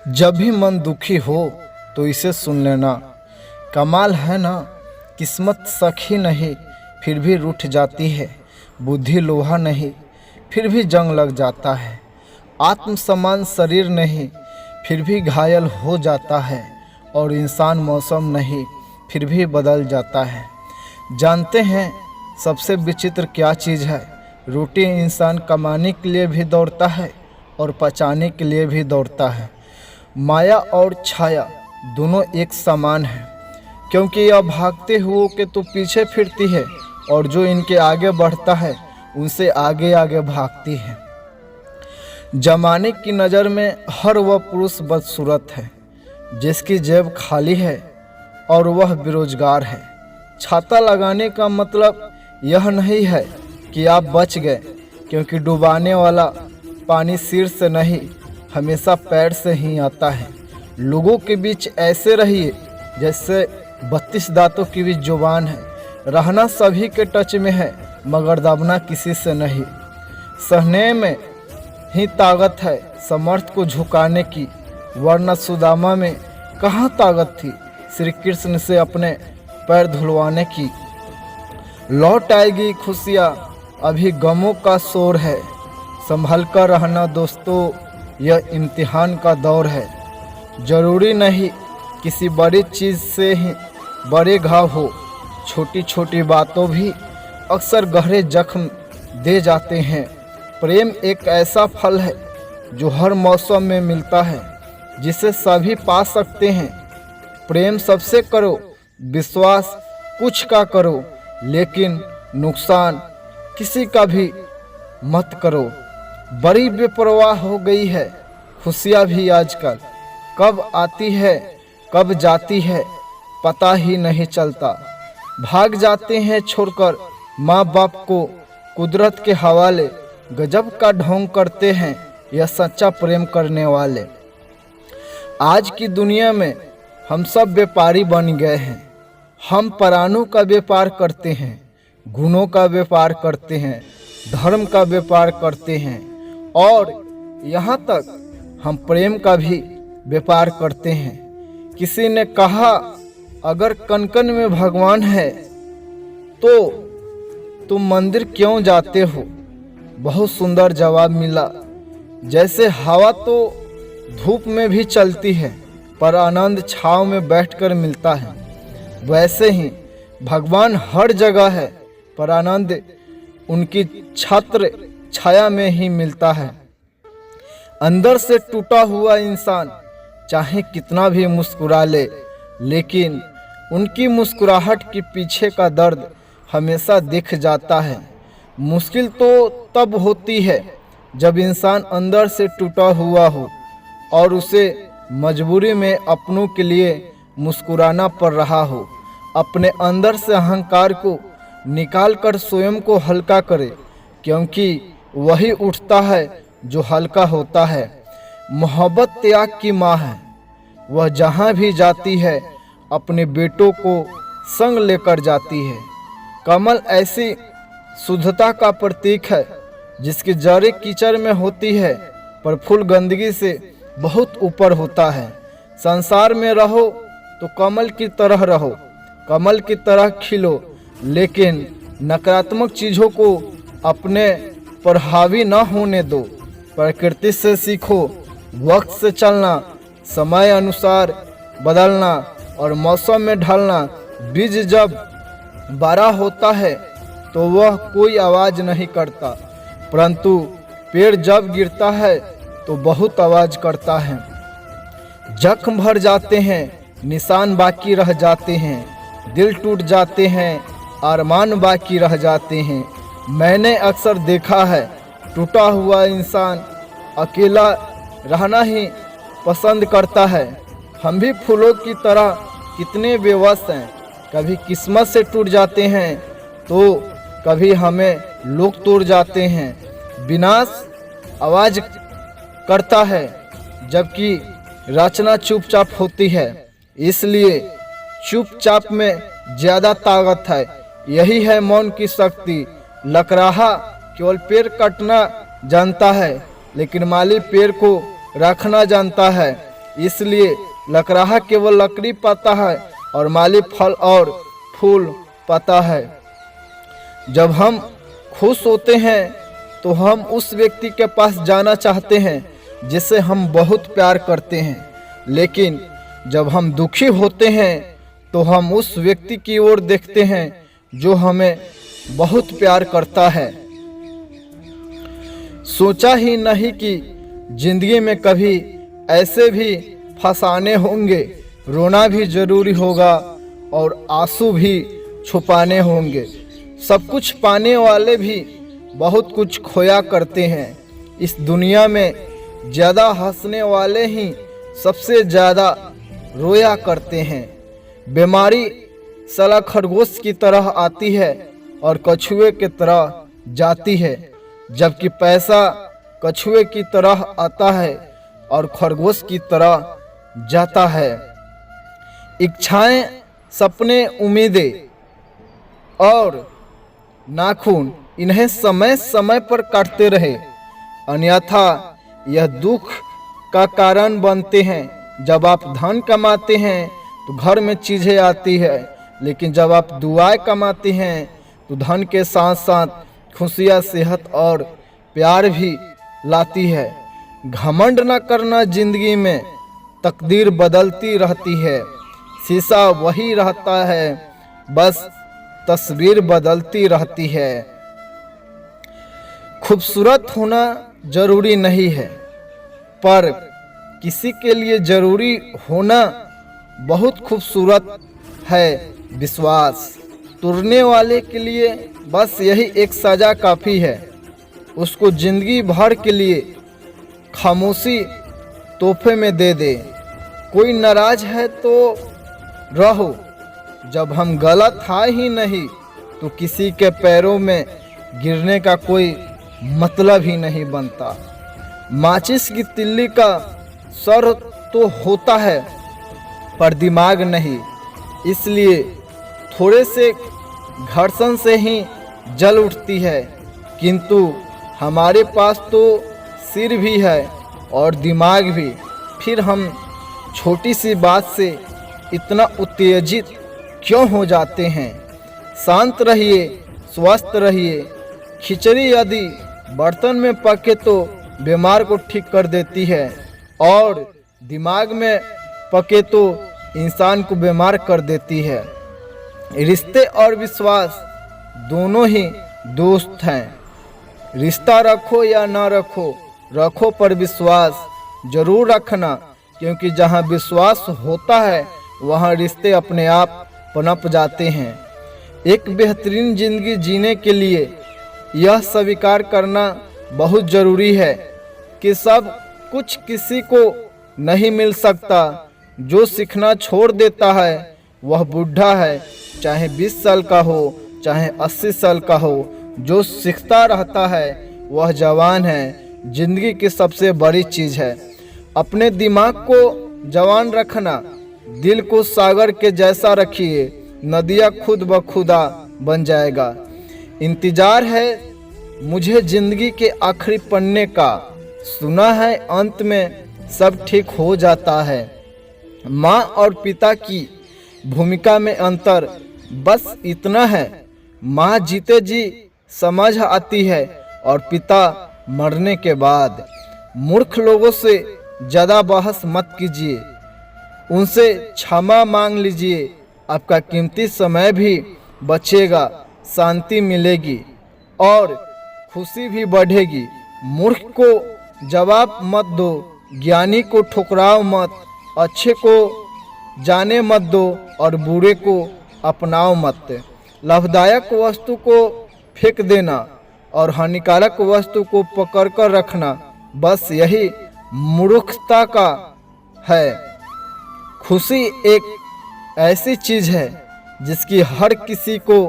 जब भी मन दुखी हो तो इसे सुन लेना। कमाल है ना, किस्मत सखी नहीं फिर भी रूठ जाती है, बुद्धि लोहा नहीं फिर भी जंग लग जाता है, आत्म समान शरीर नहीं फिर भी घायल हो जाता है, और इंसान मौसम नहीं फिर भी बदल जाता है। जानते हैं सबसे विचित्र क्या चीज़ है? रोटी इंसान कमाने के लिए भी दौड़ता है और पचाने के लिए भी दौड़ता है। माया और छाया दोनों एक समान है, क्योंकि यह भागते हुए के तो पीछे फिरती है और जो इनके आगे बढ़ता है उनसे आगे आगे भागती है। जमाने की नज़र में हर वह पुरुष बदसूरत है जिसकी जेब खाली है और वह बेरोजगार है। छाता लगाने का मतलब यह नहीं है कि आप बच गए, क्योंकि डुबाने वाला पानी सिर से नहीं हमेशा पैर से ही आता है। लोगों के बीच ऐसे रहिए जैसे 32 दांतों की भी जुबान है। रहना सभी के टच में है मगर दबना किसी से नहीं। सहने में ही ताकत है समर्थ को झुकाने की, वरना सुदामा में कहाँ ताकत थी श्री कृष्ण से अपने पैर धुलवाने की। लौट आएगी खुशियाँ, अभी गमों का शोर है। संभल कर रहना दोस्तों, यह इम्तिहान का दौर है। जरूरी नहीं किसी बड़ी चीज़ से ही बड़े घाव हो, छोटी छोटी बातों भी अक्सर गहरे जख्म दे जाते हैं। प्रेम एक ऐसा फल है जो हर मौसम में मिलता है, जिसे सभी पा सकते हैं। प्रेम सबसे करो, विश्वास कुछ का करो, लेकिन नुकसान किसी का भी मत करो। बड़ी बेपरवाह हो गई है खुशियाँ भी आजकल, कब आती है कब जाती है पता ही नहीं चलता। भाग जाते हैं छोड़कर माँ बाप को कुदरत के हवाले, गजब का ढोंग करते हैं यह सच्चा प्रेम करने वाले। आज की दुनिया में हम सब व्यापारी बन गए हैं। हम प्राणों का व्यापार करते हैं, गुणों का व्यापार करते हैं, धर्म का व्यापार करते हैं, और यहाँ तक हम प्रेम का भी व्यापार करते हैं। किसी ने कहा अगर कन-कन में भगवान है तो तुम मंदिर क्यों जाते हो? बहुत सुंदर जवाब मिला। जैसे हवा तो धूप में भी चलती है पर आनंद छाँव में बैठकर मिलता है, वैसे ही भगवान हर जगह है पर आनंद उनकी छत्र छाया में ही मिलता है। अंदर से टूटा हुआ इंसान चाहे कितना भी मुस्कुरा ले, लेकिन उनकी मुस्कुराहट के पीछे का दर्द हमेशा दिख जाता है। मुश्किल तो तब होती है जब इंसान अंदर से टूटा हुआ हो और उसे मजबूरी में अपनों के लिए मुस्कुराना पड़ रहा हो। अपने अंदर से अहंकार को निकाल कर स्वयं को हल्का करे, क्योंकि वही उठता है जो हल्का होता है। मोहब्बत त्याग की माँ है, वह जहाँ भी जाती है अपने बेटों को संग लेकर जाती है। कमल ऐसी शुद्धता का प्रतीक है जिसकी जड़ें कीचड़ में होती है पर फूल गंदगी से बहुत ऊपर होता है। संसार में रहो तो कमल की तरह रहो, कमल की तरह खिलो, लेकिन नकारात्मक चीज़ों को अपने पर हावी न होने दो। प्रकृति से सीखो, वक्त से चलना, समय अनुसार बदलना और मौसम में ढलना। बीज जब बड़ा होता है तो वह कोई आवाज़ नहीं करता, परंतु पेड़ जब गिरता है तो बहुत आवाज़ करता है। जख्म भर जाते हैं, निशान बाकी रह जाते हैं, दिल टूट जाते हैं, अरमान बाकी रह जाते हैं। मैंने अक्सर देखा है टूटा हुआ इंसान अकेला रहना ही पसंद करता है। हम भी फूलों की तरह कितने बेवस हैं, कभी किस्मत से टूट जाते हैं तो कभी हमें लोग तोड़ जाते हैं। विनाश आवाज़ करता है जबकि रचना चुपचाप होती है, इसलिए चुपचाप में ज़्यादा ताकत है। यही है मौन की शक्ति। लकड़हारा केवल पेड़ काटना जानता है, लेकिन माली पेड़ को रखना जानता है। इसलिए लकड़हारा केवल लकड़ी पाता है और माली फल और फूल पाता है। जब हम खुश होते हैं तो हम उस व्यक्ति के पास जाना चाहते हैं जिसे हम बहुत प्यार करते हैं, लेकिन जब हम दुखी होते हैं तो हम उस व्यक्ति की ओर देखते हैं जो हमें बहुत प्यार करता है। सोचा ही नहीं कि जिंदगी में कभी ऐसे भी फसाने होंगे, रोना भी जरूरी होगा और आंसू भी छुपाने होंगे। सब कुछ पाने वाले भी बहुत कुछ खोया करते हैं। इस दुनिया में ज़्यादा हंसने वाले ही सबसे ज़्यादा रोया करते हैं। बीमारी साला खरगोश की तरह आती है और कछुए की तरह जाती है, जबकि पैसा कछुए की तरह आता है और खरगोश की तरह जाता है। इच्छाएं, सपने, उम्मीदें और नाखून इन्हें समय समय पर काटते रहे, अन्यथा यह दुख का कारण बनते हैं। जब आप धन कमाते हैं तो घर में चीज़ें आती है, लेकिन जब आप दुआएं कमाते हैं तो धन के साथ साथ खुशियाँ, सेहत और प्यार भी लाती है। घमंड न करना, जिंदगी में तकदीर बदलती रहती है। शीशा वही रहता है, बस तस्वीर बदलती रहती है। खूबसूरत होना जरूरी नहीं है, पर किसी के लिए जरूरी होना बहुत खूबसूरत है विश्वास। तोड़ने वाले के लिए बस यही एक सज़ा काफ़ी है। उसको ज़िंदगी भर के लिए खामोशी तोहफे में दे दे। कोई नाराज है तो रहो, जब हम गलत है ही नहीं तो किसी के पैरों में गिरने का कोई मतलब ही नहीं बनता। माचिस की तिल्ली का सर तो होता है पर दिमाग नहीं, इसलिए थोड़े से घर्षण से ही जल उठती है। किंतु हमारे पास तो सिर भी है और दिमाग भी, फिर हम छोटी सी बात से इतना उत्तेजित क्यों हो जाते हैं। शांत रहिए, स्वस्थ रहिए। खिचड़ी यदि बर्तन में पके तो बीमार को ठीक कर देती है और दिमाग में पके तो इंसान को बीमार कर देती है। रिश्ते और विश्वास दोनों ही दोस्त हैं। रिश्ता रखो या ना रखो, रखो पर विश्वास जरूर रखना, क्योंकि जहाँ विश्वास होता है वहाँ रिश्ते अपने आप पनप जाते हैं। एक बेहतरीन जिंदगी जीने के लिए यह स्वीकार करना बहुत ज़रूरी है कि सब कुछ किसी को नहीं मिल सकता। जो सीखना छोड़ देता है वह बूढ़ा है, चाहे 20 साल का हो चाहे 80 साल का हो। जो सीखता रहता है वह जवान है। जिंदगी की सबसे बड़ी चीज़ है अपने दिमाग को जवान रखना। दिल को सागर के जैसा रखिए, नदियाँ खुद ब खुदा बन जाएगा। इंतज़ार है मुझे ज़िंदगी के आखिरी पन्ने का, सुना है अंत में सब ठीक हो जाता है। माँ और पिता की भूमिका में अंतर बस इतना है, माँ जीते जी समझ आती है और पिता मरने के बाद। मूर्ख लोगों से ज़्यादा बहस मत कीजिए, उनसे क्षमा मांग लीजिए। आपका कीमती समय भी बचेगा, शांति मिलेगी और खुशी भी बढ़ेगी। मूर्ख को जवाब मत दो, ज्ञानी को ठुकराओ मत, अच्छे को जाने मत दो और बुरे को अपनाओ मत। लाभदायक वस्तु को फेंक देना और हानिकारक वस्तु को पकड़ कर रखना, बस यही मूर्खता का है। खुशी एक ऐसी चीज़ है जिसकी हर किसी को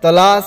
तलाश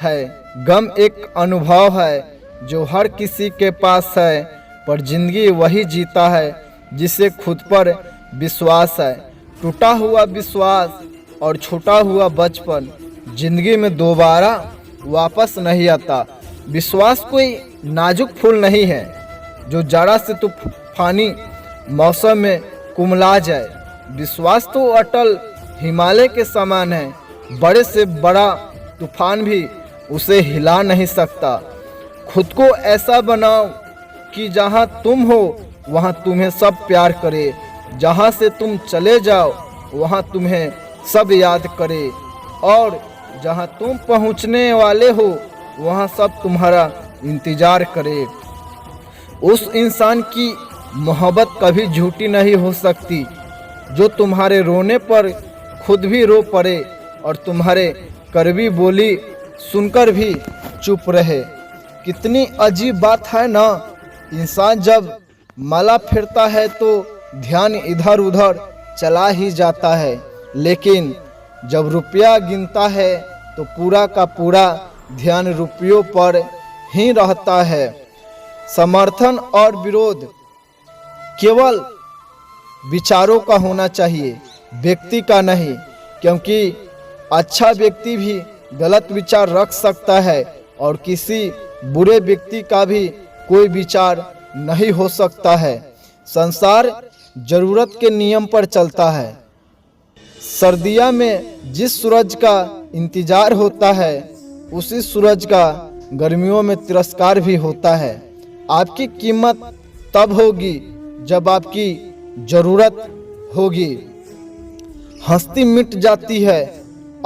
है। गम एक अनुभव है जो हर किसी के पास है, पर जिंदगी वही जीता है जिसे खुद पर विश्वास है। टूटा हुआ विश्वास और छूटा हुआ बचपन जिंदगी में दोबारा वापस नहीं आता। विश्वास कोई नाजुक फूल नहीं है जो जड़ा से तूफानी मौसम में कुमला जाए। विश्वास तो अटल हिमालय के समान है, बड़े से बड़ा तूफान भी उसे हिला नहीं सकता। खुद को ऐसा बनाओ कि जहाँ तुम हो वहाँ तुम्हें सब प्यार करे, जहाँ से तुम चले जाओ वहाँ तुम्हें सब याद करे, और जहाँ तुम पहुँचने वाले हो वहाँ सब तुम्हारा इंतज़ार करे। उस इंसान की मोहब्बत कभी झूठी नहीं हो सकती जो तुम्हारे रोने पर खुद भी रो पड़े और तुम्हारे कड़वी बोली सुनकर भी चुप रहे। कितनी अजीब बात है ना, इंसान जब माला फेरता है तो ध्यान इधर उधर चला ही जाता है, लेकिन जब रुपया गिनता है तो पूरा का पूरा ध्यान रुपयों पर ही रहता है। समर्थन और विरोध केवल विचारों का होना चाहिए, व्यक्ति का नहीं, क्योंकि अच्छा व्यक्ति भी गलत विचार रख सकता है और किसी बुरे व्यक्ति का भी कोई विचार नहीं हो सकता है। संसार जरूरत के नियम पर चलता है। सर्दियों में जिस सूरज का इंतजार होता है उसी सूरज का गर्मियों में तिरस्कार भी होता है। आपकी कीमत तब होगी जब आपकी ज़रूरत होगी। हस्ती मिट जाती है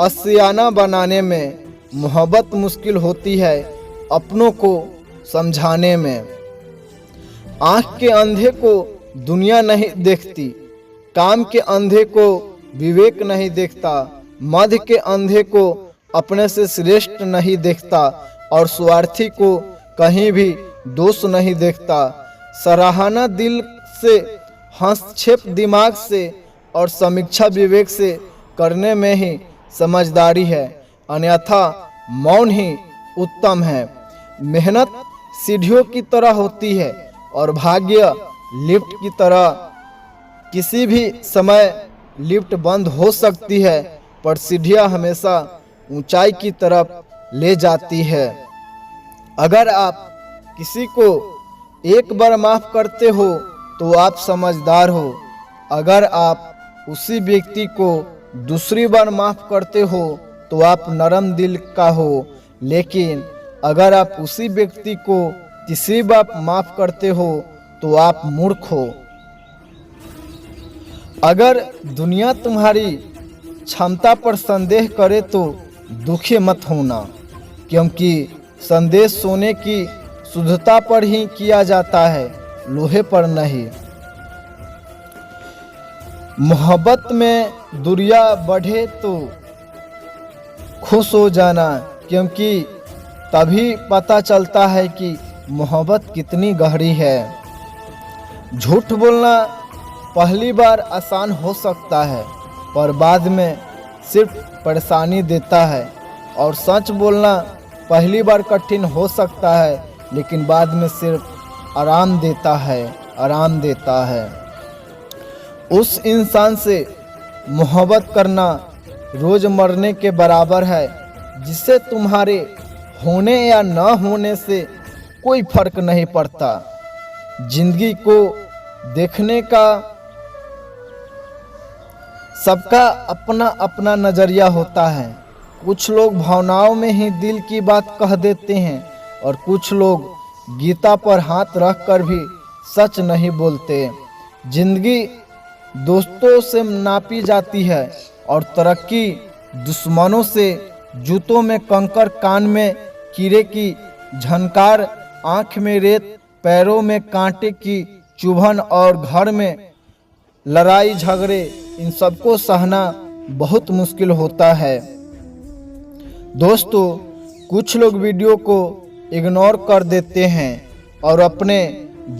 आशियाना बनाने में, मोहब्बत मुश्किल होती है अपनों को समझाने में। आँख के अंधे को दुनिया नहीं देखती, काम के अंधे को विवेक नहीं देखता, मध के अंधे को अपने से श्रेष्ठ नहीं देखता और स्वार्थी को कहीं भी दोष नहीं देखता। सराहना दिल से, हस्तक्षेप दिमाग से और समीक्षा विवेक से करने में ही समझदारी है, अन्यथा मौन ही उत्तम है। मेहनत सीढ़ियों की तरह होती है और भाग्य लिफ्ट की तरह। किसी भी समय लिफ्ट बंद हो सकती है, पर सीढ़ियाँ हमेशा ऊंचाई की तरफ ले जाती है। अगर आप किसी को एक बार माफ़ करते हो तो आप समझदार हो। अगर आप उसी व्यक्ति को दूसरी बार माफ़ करते हो तो आप नरम दिल का हो। लेकिन अगर आप उसी व्यक्ति को तीसरी बार माफ़ करते हो तो आप मूर्ख हो। अगर दुनिया तुम्हारी क्षमता पर संदेह करे तो दुखी मत होना, क्योंकि संदेह सोने की शुद्धता पर ही किया जाता है, लोहे पर नहीं। मोहब्बत में दूरियां बढ़े तो खुश हो जाना, क्योंकि तभी पता चलता है कि मोहब्बत कितनी गहरी है। झूठ बोलना पहली बार आसान हो सकता है, पर बाद में सिर्फ परेशानी देता है, और सच बोलना पहली बार कठिन हो सकता है, लेकिन बाद में सिर्फ आराम देता है। उस इंसान से मोहब्बत करना रोज़ मरने के बराबर है, जिससे तुम्हारे होने या न होने से कोई फर्क नहीं पड़ता। जिंदगी को देखने का सबका अपना अपना नज़रिया होता है। कुछ लोग भावनाओं में ही दिल की बात कह देते हैं और कुछ लोग गीता पर हाथ रख कर भी सच नहीं बोलते। जिंदगी दोस्तों से नापी जाती है और तरक्की दुश्मनों से। जूतों में कंकर, कान में कीड़े की झनकार, आँख में रेत, पैरों में कांटे की चुभन और घर में लड़ाई झगड़े, इन सबको सहना बहुत मुश्किल होता है। दोस्तों, कुछ लोग वीडियो को इग्नोर कर देते हैं और अपने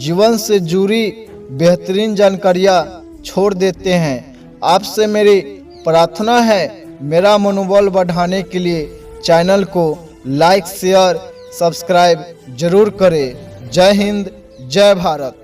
जीवन से जुड़ी बेहतरीन जानकारियाँ छोड़ देते हैं। आपसे मेरी प्रार्थना है, मेरा मनोबल बढ़ाने के लिए चैनल को लाइक, शेयर, सब्सक्राइब जरूर करें। जय हिंद, जय भारत।